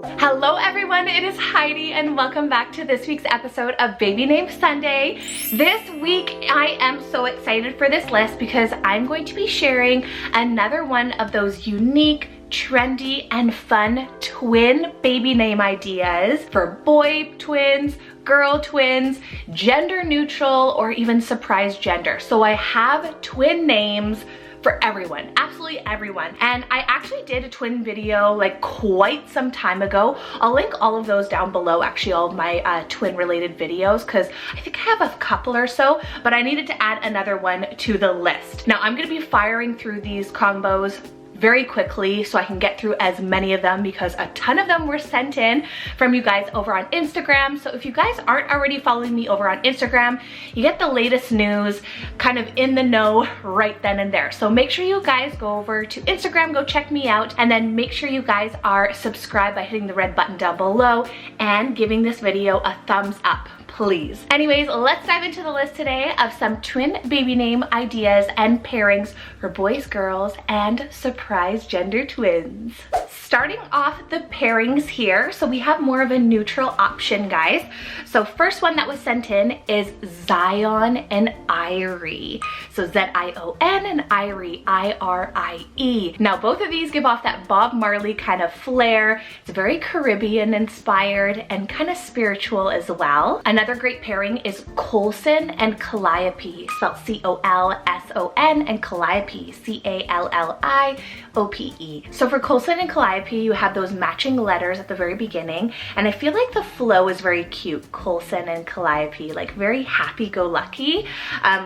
Hello everyone, it is Heidi and welcome back to this week's episode of Baby Name Sunday. This week I am so excited for this list because I'm going to be sharing another one of those unique, trendy, and fun twin baby name ideas for boy twins, girl twins, gender neutral, or even surprise gender. So I have twin names for everyone, absolutely everyone. And I actually did a twin video like quite some time ago. I'll link all of those down below, actually all of my twin related videos, because I think I have a couple or so, but I needed to add another one to the list. Now I'm gonna be firing through these combos very quickly so I can get through as many of them because a ton of them were sent in from you guys over on Instagram. So if you guys aren't already following me over on Instagram, you get the latest news kind of in the know right then and there. So make sure you guys go over to Instagram, go check me out, and then make sure you guys are subscribed by hitting the red button down below and giving this video a thumbs up, please. Anyways, let's dive into the list today of some twin baby name ideas and pairings for boys, girls, and surprise gender twins. Starting off the pairings here, so we have more of a neutral option, guys. So first one that was sent in is Zion and Irie. So Z-I-O-N and Irie, I-R-I-E. Now both of these give off that Bob Marley kind of flair. It's very Caribbean inspired and kind of spiritual as well. Another great pairing is Colson and Calliope, spelled C-O-L-S-O-N, and Calliope, C-A-L-L-I-O-P-E. So for Colson and Calliope, you have those matching letters at the very beginning, and I feel like the flow is very cute. Colson and Calliope, like very happy-go-lucky.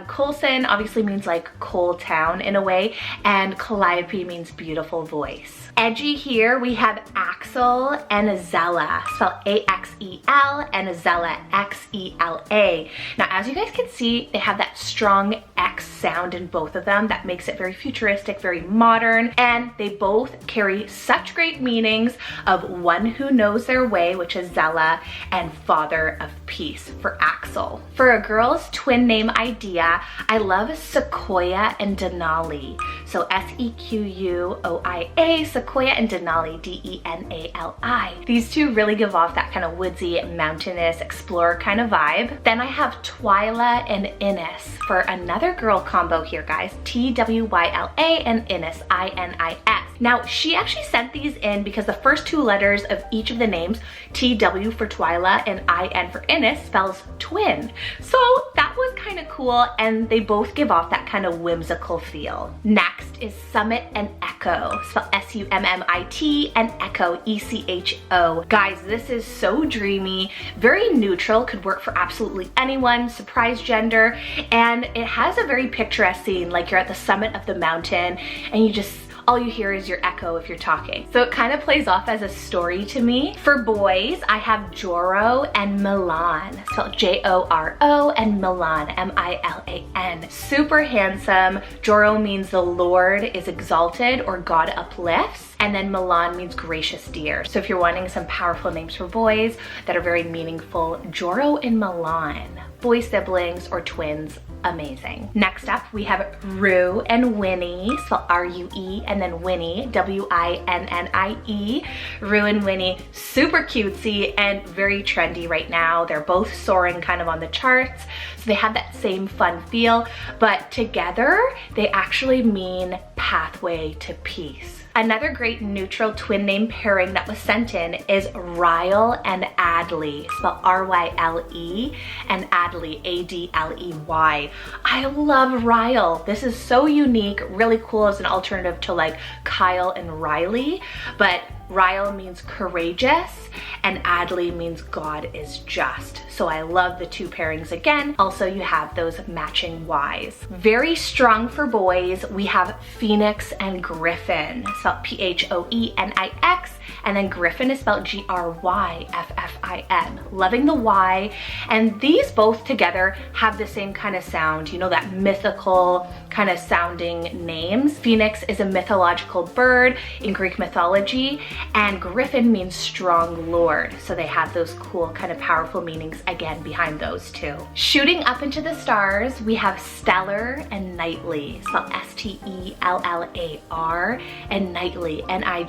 Colson obviously means like coal town in a way, and Calliope means beautiful voice. Edgy here, we have Axel and Zella, spelled A-X-E-L, and Zella, X-E-L-A. Now, as you guys can see, they have that strong X sound in both of them that makes it very futuristic, very modern, and they both carry such great meanings of one who knows their way, which is Zella, and father of peace for Axel. For a girl's twin name idea, I love Sequoia and Denali. So S-E-Q-U-O-I-A, Sequoia and Denali, D-E-N-A-L-I. These two really give off that kind of woodsy, mountainous, explorer kind of vibe. Then I have Twyla and Innis for another girl combo here, guys. T-W-Y-L-A and Innis, I-N-I-S. Now, she actually sent these in because the first two letters of each of the names, T-W for Twyla and I-N for Innis, spells twin. So that was kind of cool, and they both give off that kind of whimsical feel. Next is Summit and Echo, spelled S-U-M-M-I-T, and Echo, E-C-H-O. Guys, this is so dreamy, very neutral, could work for absolutely anyone, surprise gender, and it has a very picturesque scene, like you're at the summit of the mountain and you just, all you hear is your echo if you're talking. So it kind of plays off as a story to me. For boys, I have Joro and Milan, spelled J-O-R-O, and Milan, M-I-L-A-N. Super handsome. Joro means the Lord is exalted or God uplifts. And then Milan means gracious dear. So if you're wanting some powerful names for boys that are very meaningful, Joro and Milan. Boy siblings or twins, amazing. Next up, we have Rue and Winnie, spelled R-U-E, and then Winnie, W-I-N-N-I-E. Rue and Winnie, super cutesy and very trendy right now. They're both soaring kind of on the charts, so they have that same fun feel, but together they actually mean pathway to peace. Another great neutral twin name pairing that was sent in is Ryle and Adley, spelled R-Y-L-E, and Adley, A-D-L-E-Y. I love Ryle. This is so unique, really cool as an alternative to like Kyle and Riley, but Ryle means courageous and Adley means God is just. So I love the two pairings again. Also, you have those matching Ys. Very strong for boys, we have Phoenix and Griffin, spelled P-H-O-E-N-I-X, and then Griffin is spelled G-R-Y-F-F-I-N. Loving the Y, and these both together have the same kind of sound, you know, that mythical kind of sounding names. Phoenix is a mythological bird in Greek mythology, and Griffin means strong lord. So they have those cool kind of powerful meanings again behind those two. Shooting up into the stars, we have Stellar and Nightly, spelled S-T-E-L-L-A-R, and Nightly, N-I-G-H-T-L-E-Y.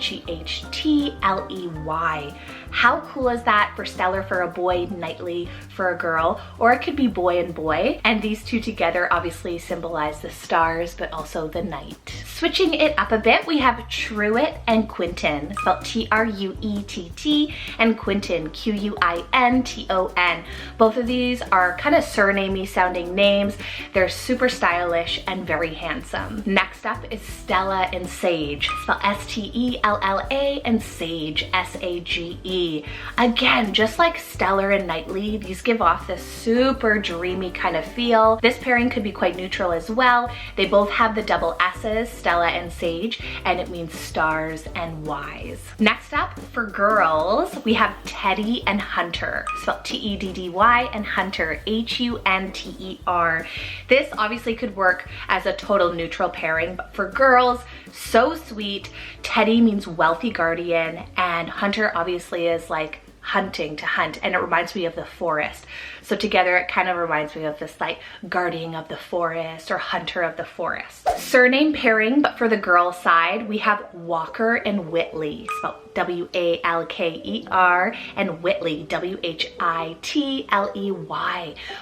How cool is that for Stellar for a boy, Nightly for a girl, or it could be boy and boy. And these two together obviously symbolize the stars, but also the night. Switching it up a bit, we have Truett and Quinton, spelled T-R-U-E-T-T, and Quinton, Q-U-I-N-T-O-N. Both of these are kind of surnamey sounding names. They're super stylish and very handsome. Next up is Stella and Sage, spelled S-T-E-L-L-A, and Sage, S-A-G-E. Again, just like Stellar and Nightly, these give off this super dreamy kind of feel. This pairing could be quite neutral as well. They both have the double S's, Stella and Sage, and it means stars and wise. Next up, for girls, we have Teddy and Hunter, spelled T-E-D-D-Y, and Hunter, H-U-N-T-E-R. This obviously could work as a total neutral pairing, but for girls, so sweet. Teddy means wealthy guardian, and Hunter obviously is like hunting, to hunt, and it reminds me of the forest. So together it kind of reminds me of this like guardian of the forest or hunter of the forest. Surname pairing, but for the girl side, we have Walker and Whitley, spelled W-A-L-K-E-R, and Whitley, W-H-I-T-L-E-Y.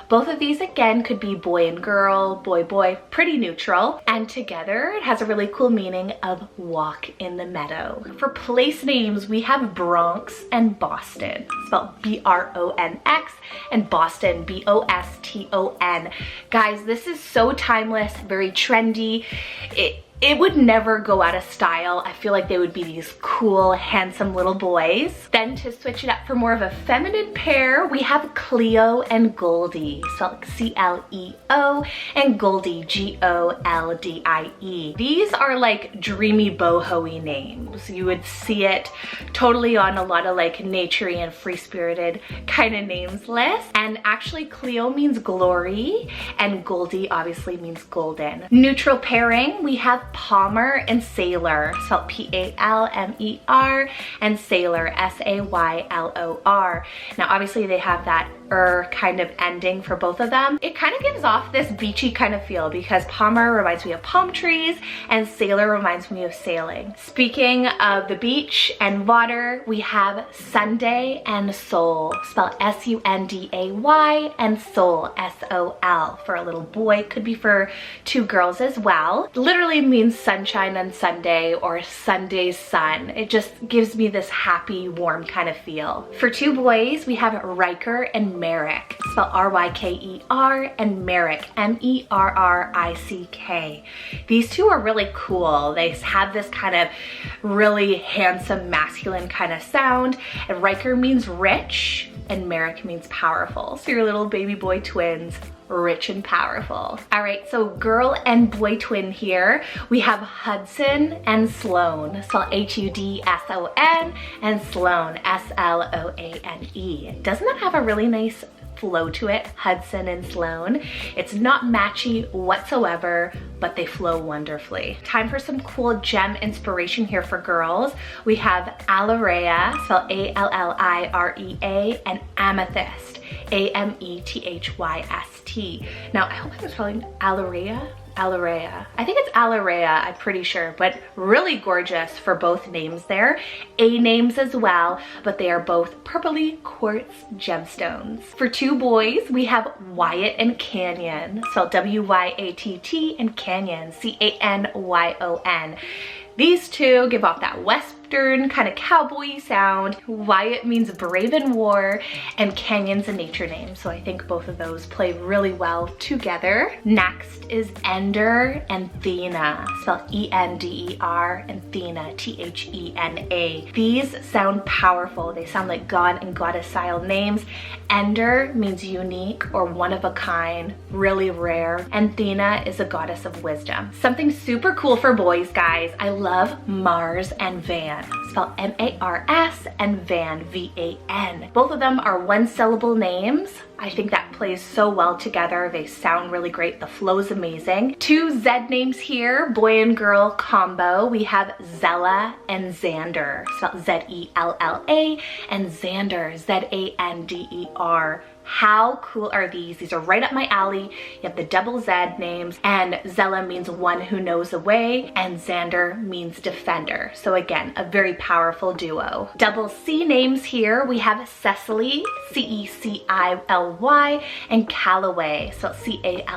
Both of these again could be boy and girl, boy, boy, pretty neutral. And together it has a really cool meaning of walk in the meadow. For place names, we have Bronx and Boston, spelled B-R-O-N-X, and Boston, B-O-S-T-O-N. Guys, this is so timeless, very trendy. It would never go out of style. I feel like they would be these cool, handsome little boys. Then to switch it up for more of a feminine pair, we have Cleo and Goldie, spelled C-L-E-O, and Goldie, G-O-L-D-I-E. These are like dreamy boho-y names. You would see it totally on a lot of like naturey and free-spirited kind of names list. And actually Cleo means glory, and Goldie obviously means golden. Neutral pairing, we have Palmer and Sailor, spelled P-A-L-M-E-R, and Sailor, S-A-Y-L-O-R. Now obviously they have that kind of ending for both of them. It kind of gives off this beachy kind of feel because Palmer reminds me of palm trees and Sailor reminds me of sailing. Speaking of the beach and water, we have Sunday and Soul, spelled S-U-N-D-A-Y, and Soul, S-O-L, for a little boy. Could be for two girls as well. Literally means sunshine on Sunday or Sunday's sun. It just gives me this happy, warm kind of feel. For two boys, we have Riker and Merrick, spelled R-Y-K-E-R, and Merrick, M-E-R-R-I-C-K. These two are really cool. They have this kind of really handsome, masculine kind of sound. And Riker means rich, and Merrick means powerful. So your little baby boy twins, rich and powerful. All right, so girl and boy twin here. We have Hudson and Sloan, spelled H-U-D-S-O-N, and Sloan, S-L-O-A-N-E. Doesn't that have a really nice flow to it, Hudson and Sloan? It's not matchy whatsoever, but they flow wonderfully. Time for some cool gem inspiration here for girls. We have Allerea, spelled A-L-L-I-R-E-A, and Amethyst, A-M-E-T-H-Y-S-T. Now, I hope I'm spelling Allerea. I think it's Allerea, I'm pretty sure, but really gorgeous for both names there. A names as well, but they are both purpley quartz gemstones. For two boys, we have Wyatt and Canyon, spelled W-Y-A-T-T, and Canyon, C-A-N-Y-O-N. These two give off that Western kind of cowboy sound. Wyatt means brave in war, and Canyon's a nature name, so I think both of those play really well together. Next is Ender and Thena, spelled E-N-D-E-R, and Thena, T-H-E-N-A. These sound powerful. They sound like god and goddess style names. Ender means unique or one of a kind, really rare, and Thena is a goddess of wisdom. Something super cool for boys, guys. I love Mars and Van, spelled M-A-R-S, and Van, V-A-N. Both of them are one-syllable names, I think that plays so well together. They sound really great. The flow is amazing. Two Z names here, boy and girl combo. We have Zella and Xander, spelled Z-E-L-L-A, and Xander, Z-A-N-D-E-R. How cool are these? These are right up my alley. You have the double Z names, and Zella means one who knows the way, and Xander means defender. So again, a very powerful duo. Double C names here. We have Cecily, C-E-C-I-L-Y, and Calloway, so C-A-L-L-O-W-A-Y.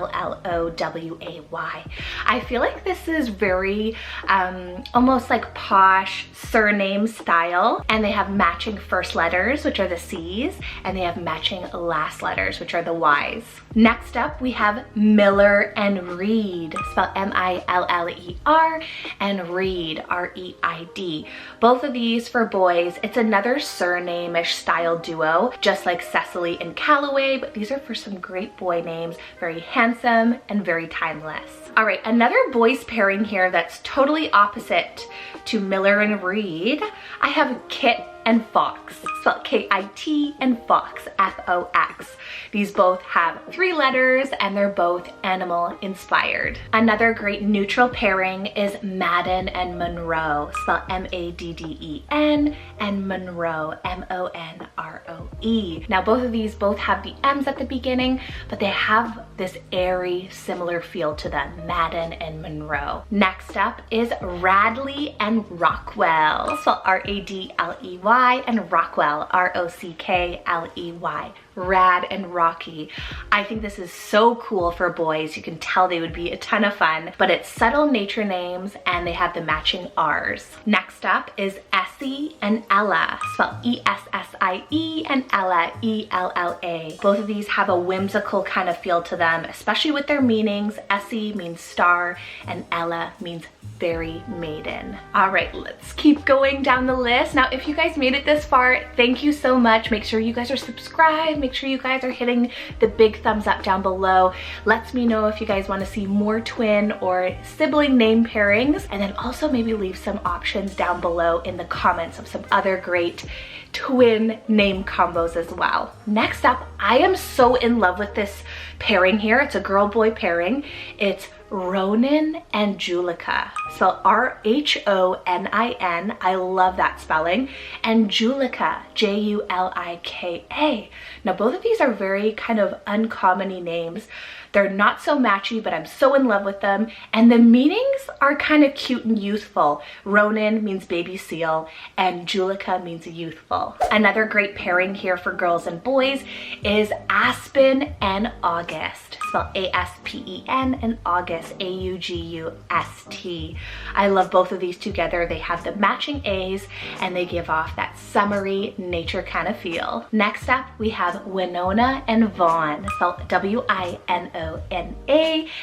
I feel like this is very almost like posh surname style, and they have matching first letters, which are the C's, and they have matching last letters, which are the Y's. Next up, we have Miller and Reed, spelled M-I-L-L-E-R, and Reed, R-E-I-D. Both of these for boys. It's another surname-ish style duo, just like Cecily and Calloway, but these are for some great boy names, very handsome and very timeless. All right, another boys pairing here that's totally opposite to Miller and Reed. I have Kit and Fox, spelled K-I-T, and Fox, F-O-X. These both have 3 letters and they're both animal inspired. Another great neutral pairing is Madden and Monroe, spelled M-A-D-D-E-N, and Monroe, M-O-N-R-O-E. Now both of these both have the M's at the beginning, but they have this airy, similar feel to them, Madden and Monroe. Next up is Radley and Rockwell, spelled R-A-D-L-E-Y, and Rockwell, R-O-C-K-L-E-Y. Rad and Rocky. I think this is so cool for boys. You can tell they would be a ton of fun, but it's subtle nature names and they have the matching R's. Next up is Essie and Ella, spelled E-S-S-I-E, and Ella, E-L-L-A. Both of these have a whimsical kind of feel to them, especially with their meanings. Essie means star and Ella means fairy maiden. All right, let's keep going down the list. Now, if you guys made it this far, thank you so much. Make sure you guys are subscribed. Make sure you guys are hitting the big thumbs up down below. Lets me know if you guys want to see more twin or sibling name pairings, and then also maybe leave some options down below in the comments of some other great twin name combos as well. Next up, I am so in love with this pairing here. It's a girl-boy pairing. It's Ronin and Julika, spelled R-H-O-N-I-N. I love that spelling. And Julika, J-U-L-I-K-A. Now both of these are very kind of uncommon names. They're not so matchy, but I'm so in love with them. And the meanings are kind of cute and youthful. Ronin means baby seal, and Julika means youthful. Another great pairing here for girls and boys is Aspen and August, spelled A-S-P-E-N, and August, A-U-G-U-S-T. I love both of these together. They have the matching A's, and they give off that summery nature kind of feel. Next up, we have Winona and Vaughn, spelled W-I-N-O-N-A,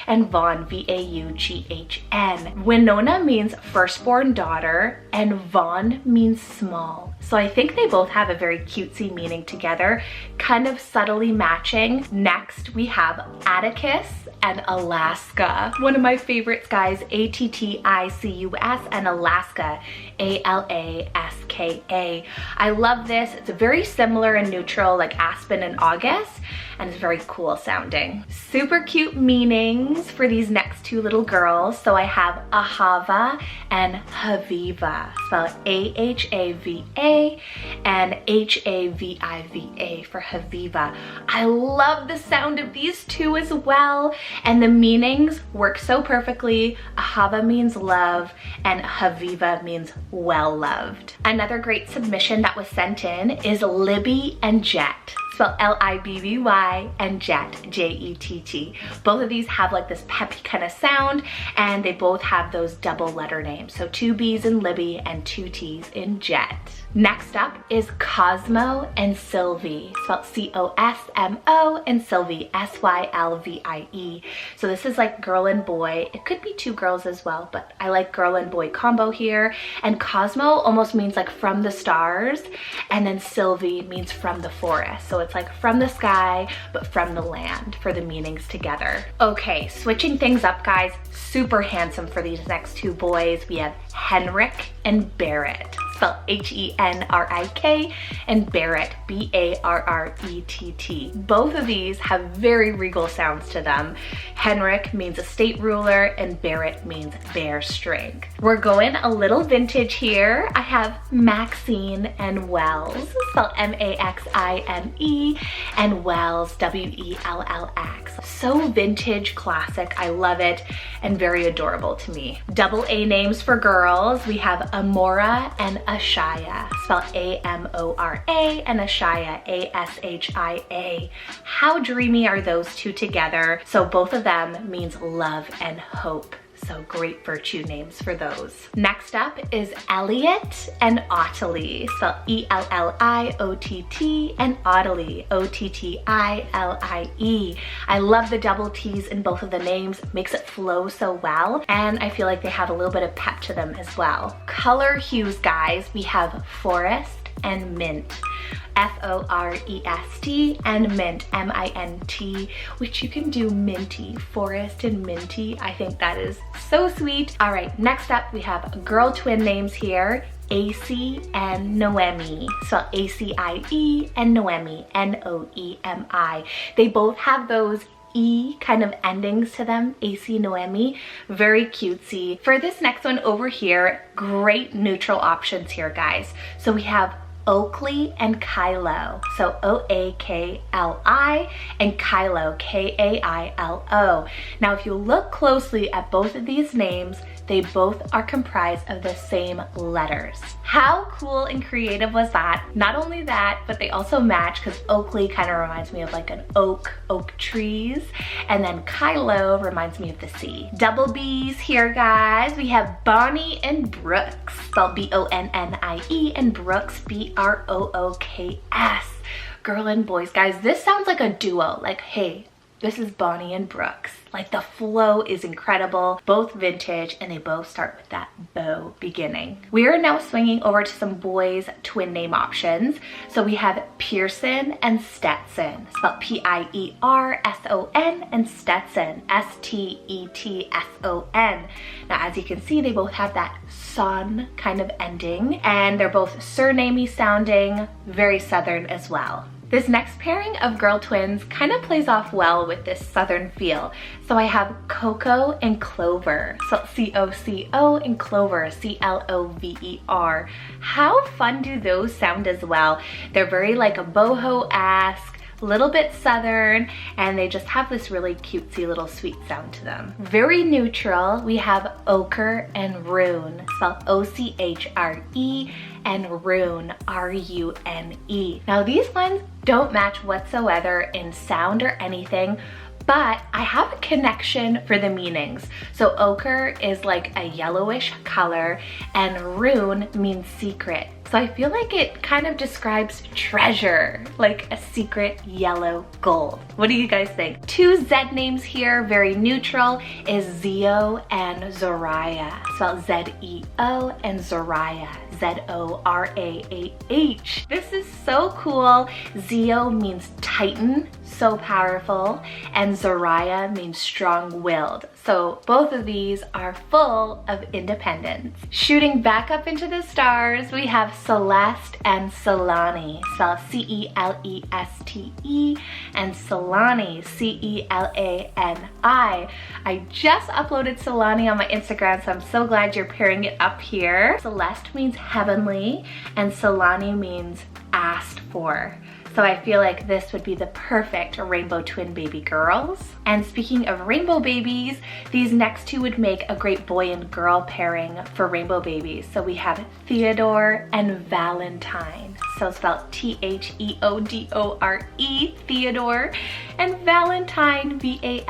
and Vaughn, V-A-U-G-H-N. Winona means firstborn daughter, and Vaughn means small. So I think they both have a very cutesy meaning together, kind of subtly matching. Next, we have Atticus and Alaska. One of my favorites, guys, A-T-T-I-C-U-S, and Alaska, A-L-A-S-K-A. I love this. It's very similar and neutral like Aspen and August, and it's very cool sounding. Super cute meanings for these next two little girls. So I have Ahava and Haviva, spelled A-H-A-V-A and H-A-V-I-V-A for Haviva. I love the sound of these two as well, and the meanings work so perfectly. Ahava means love, and Haviva means well loved. Another great submission that was sent in is Libby and Jet, spelled L-I-B-B-Y, and Jet, J-E-T-T. Both of these have like this peppy kind of sound, and they both have those double letter names. So 2 B's in Libby and 2 T's in Jet. Next up is Cosmo and Sylvie, spelled C-O-S-M-O, and Sylvie, S-Y-L-V-I-E. So this is like girl and boy. It could be 2 girls as well, but I like girl and boy combo here. And Cosmo almost means like from the stars, and then Sylvie means from the forest. So it's like from the sky, but from the land for the meanings together. Okay, switching things up, guys. Super handsome for these next 2 boys. We have Henrik and Barrett, spelled H-E-N-R-I-K, and Barrett, B-A-R-R-E-T-T. Both of these have very regal sounds to them. Henrik means a state ruler and Barrett means bear strength. We're going a little vintage here. I have Maxine and Wells, spelled M-A-X-I-N-E, and Wells, W-E-L-L-X. So vintage, classic, I love it, and very adorable to me. Double A names for girls. We have Amora and Ashaya, spelled A-M-O-R-A, and Ashaya, A-S-H-I-A. How dreamy are those two together? So both of them means love and hope. So great virtue names for those. Next up is Elliot and Ottilie, spelled E-L-L-I-O-T-T, and Ottilie, O-T-T-I-L-I-E. I love the double T's in both of the names, makes it flow so well, and I feel like they have a little bit of pep to them as well. Color hues, guys, we have Forest and Mint. F-O-R-E-S-T, and Mint, M-I-N-T, which you can do minty, forest and minty. I think that is so sweet. All right, next up we have girl twin names here, AC and Noemi. So A-C-I-E and Noemi, N-O-E-M-I. They both have those E kind of endings to them, AC Noemi, very cutesy. For this next one over here, great neutral options here, guys. So we have Oakley and Kylo, so O-A-K-L-I, and Kylo, K-A-I-L-O. Now if you look closely at both of these names, they both are comprised of the same letters. How cool and creative was that? Not only that, but they also match because Oakley kind of reminds me of like an oak trees, and then Kylo reminds me of the sea. Double B's here, guys. We have Bonnie and Brooks, spelled B-O-N-N-I-E, and Brooks, B-R-O-O-K-S. Girl and boys, guys, this sounds like a duo. Like, hey, this is Bonnie and Brooks. Like the flow is incredible, both vintage, and they both start with that bow beginning. We are now swinging over to some boys' twin name options. So we have Pearson and Stetson, spelled P-I-E-R-S-O-N, and Stetson, S-T-E-T-S-O-N. Now, as you can see, they both have that son kind of ending, and they're both surnamey sounding, very Southern as well. This next pairing of girl twins kind of plays off well with this Southern feel. So I have Coco and Clover, so C-O-C-O, and Clover, C-L-O-V-E-R. How fun do those sound as well? They're very like a boho-esque, a little bit Southern, and they just have this really cutesy little sweet sound to them. Very neutral, we have Ochre and Rune, spelled O-C-H-R-E, and Rune, R-U-N-E. Now these ones don't match whatsoever in sound or anything, but I have a connection for the meanings. So ochre is like a yellowish color, and rune means secret. So I feel like it kind of describes treasure, like a secret yellow gold. What do you guys think? Two Z names here, very neutral, is Zeo and Zoraya. Spelled Z-E-O, and Zoraya, Z-O-R-A-A-H. This is so cool. Zeo means Titan, so powerful, and Zoraya means strong-willed. So both of these are full of independence. Shooting back up into the stars, we have Celeste and Celani, spelled C-E-L-E-S-T-E, and Celani, C-E-L-A-N-I. I just uploaded Celani on my Instagram, so I'm so glad you're pairing it up here. Celeste means heavenly, and Celani means asked for. So I feel like this would be the perfect rainbow twin baby girls. And speaking of rainbow babies, these next two would make a great boy and girl pairing for rainbow babies. So we have Theodore and Valentine. So spelled T-H-E-O-D-O-R-E, Theodore, and Valentine, V-A-L-E-N-T-I-N-E.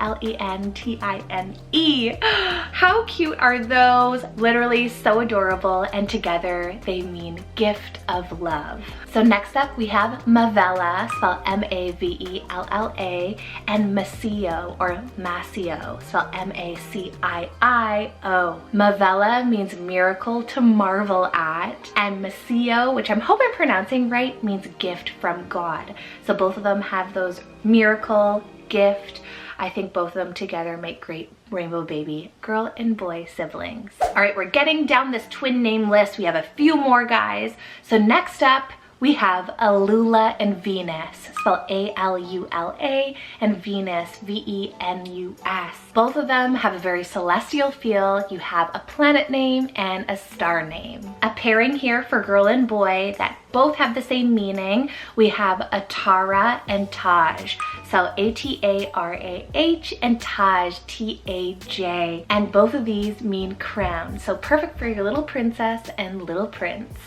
How cute are those? Literally so adorable, and together they mean gift of love. So next up we have Mavella, spelled M-A-V-E-L-L-A, and Masio, or Masio, spelled M-A-C-I-I-O. Mavella means miracle to marvel at, and Masio, which I'm hoping I'm pronouncing right, means gift from God. So both of them have those miracle, gift. I think both of them together make great rainbow baby girl and boy siblings. All right, we're getting down this twin name list. We have a few more guys. So next up, we have Alula and Venus, spelled A-L-U-L-A, and Venus, V-E-N-U-S. Both of them have a very celestial feel. You have a planet name and a star name. A pairing here for girl and boy that both have the same meaning. We have Atara and Taj, so A-T-A-R-A-H, and Taj, T-A-J. And both of these mean crown, so perfect for your little princess and little prince.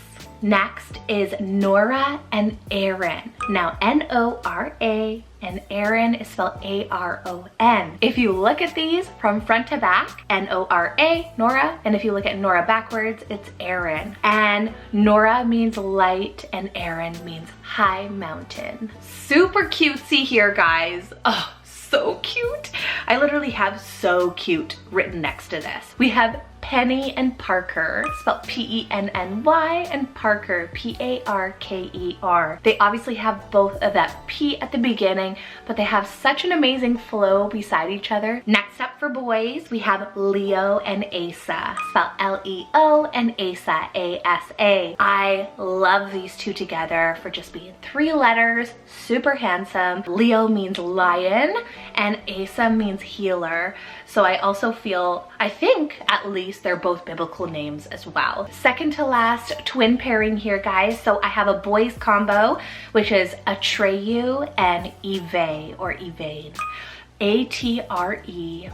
Next is Nora and Aaron. Now N-O-R-A and Aaron is spelled A-R-O-N. If you look at these from front to back, N-O-R-A, Nora, and if you look at Nora backwards, it's Aaron. And Nora means light and Aaron means high mountain. Super cutesy here, guys. Oh, so cute. I literally have so cute written next to this. We have Penny and Parker, spelled P-E-N-N-Y, and Parker, P-A-R-K-E-R. They obviously have both of that P at the beginning, but they have such an amazing flow beside each other. Next up for boys, we have Leo and Asa, spelled L-E-O, and Asa, A-S-A. I love these two together for just being 3 letters, super handsome. Leo means lion, and Asa means healer. So I also feel, I think at least, they're both biblical names as well. Second to last twin pairing here, guys. So I have a boys combo, which is Atreyu and Eve or Evane. A-T-R-E-Y-U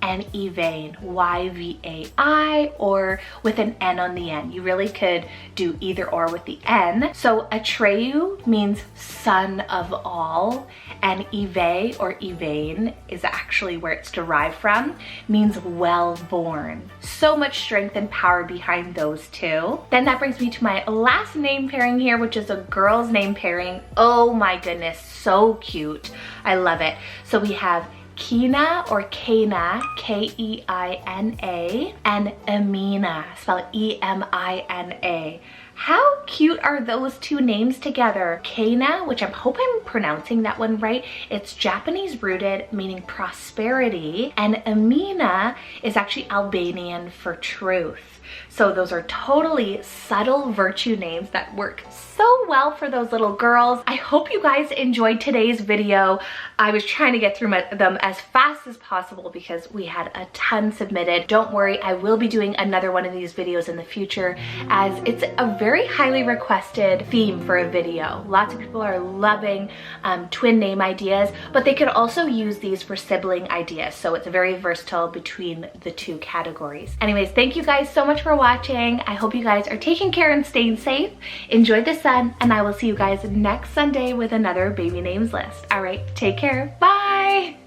and Evane, Y-V-A-I, or with an N on the end. You really could do either or with the N. So Atreyu means son of all, and Eve or Evane is actually where it's derived from, means well born. So much strength and power behind those two. Then that brings me to my last name pairing here, which is a girl's name pairing. Oh my goodness, so cute. I love it. So we have Kina or Kana, K-E-I-N-A, and Emina, spelled E-M-I-N-A. How cute are those two names together? Kana, which I hope I'm pronouncing that one right, it's Japanese rooted, meaning prosperity, and Emina is actually Albanian for truth. So those are totally subtle virtue names that work so well for those little girls. I hope you guys enjoyed today's video. I was trying to get through them as fast as possible because we had a ton submitted. Don't worry, I will be doing another one of these videos in the future as it's a very highly requested theme for a video. Lots of people are loving twin name ideas, but they could also use these for sibling ideas. So it's very versatile between the two categories. Anyways, thank you guys so much for watching. I hope you guys are taking care and staying safe. Enjoy the sun, and I will see you guys next Sunday with another baby names list. All right, take care. Bye.